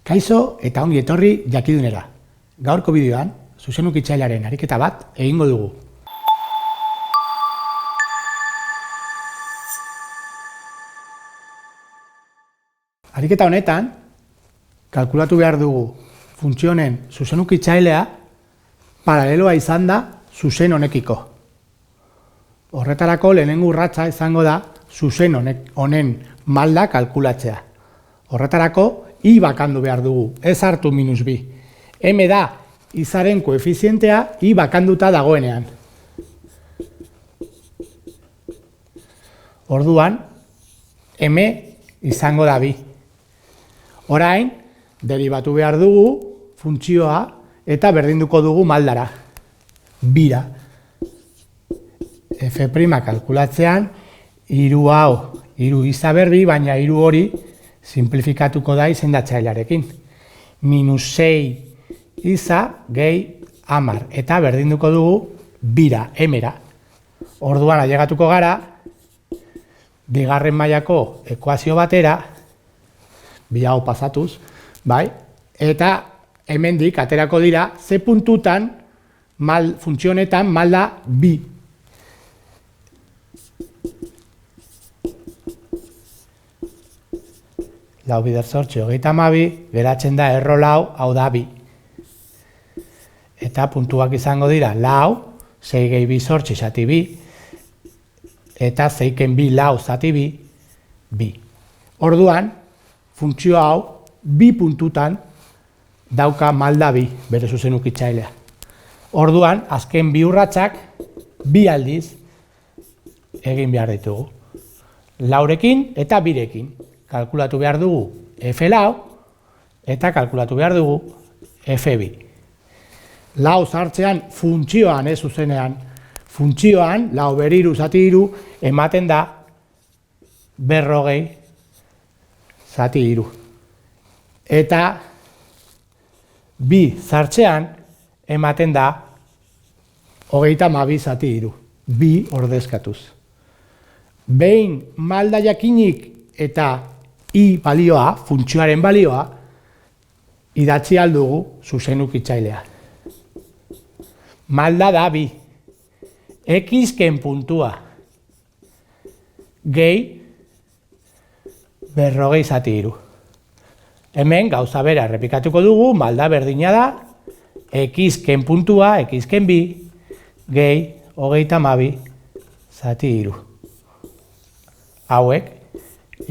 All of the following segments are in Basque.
Kaixo eta ongi etorri jakidunera. Gaurko bideoan, zuzenukitzailearen ariketa bat egingo dugu. Ariketa honetan, kalkulatu behar dugu funtzionen zuzenukitzailea paraleloa izan da zuzen honekiko. Horretarako lehenengo urratsa izango da zuzen honen malda kalkulatzea. Horretarako, I bakandu behar dugu, ez hartu minus bi. M da izaren koefizientea I bakanduta dagoenean. Orduan, M izango da bi. Orain, deribatu behar dugu funtzioa eta berdinduko dugu maldara. Bira. F' kalkulatzean, hiru hau, hiru izaberri, baina hiru hori simplifikatuko da izendatzailearekin. -6 iza gehi 10 eta berdinduko dugu bira, emera. Orduan ailegatuko gara, bigarren mailako ekuazio batera, bi hau pasatuz, bai? Eta hemendik aterako dira, ze puntutan funtzionetan malda bi. Lau bider zortzi, 32, geratzen da erro lau, hau da bi. Eta puntuak izango dira lau, 6 gehi bi zortzi zati bi, eta 6 bi lau zati bi, bi. Orduan, funtzio hau, bi puntutan dauka malda bi, bere zuzenukitzailea. Orduan, azken bi urratsak, bi aldiz egin behar ditugu. Laurekin eta birekin. Kalkulatu behar dugu F lau eta kalkulatu behar dugu F bi. Lau sartzean funtzioan, ez zuzenean, funtzioan, lau beriru zati hiru, ematen da berrogei zati hiru. Eta bi sartzean ematen da 32 zati hiru, bi ordezkatuz. Behin malda jakinik eta I balioa, funtzioaren balioa, idatzi aldugu zuzenukitzailea. Malda da bi. X-ken puntua. Gehi berrogei zati hiru. Hemen gauza bera errepikatuko dugu, malda berdina da, X-ken puntua, X-ken bi, gehi 32 zati hiru. Hauek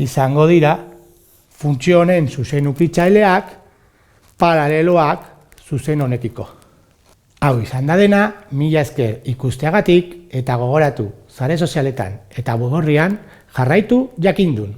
izango dira funtzio honen zuzenukitzaileak paraleloak zuzen honekiko. Hau izan da dena, mila esker ikusteagatik eta gogoratu sare sozialetan eta blogorrian jarraitu jakindun.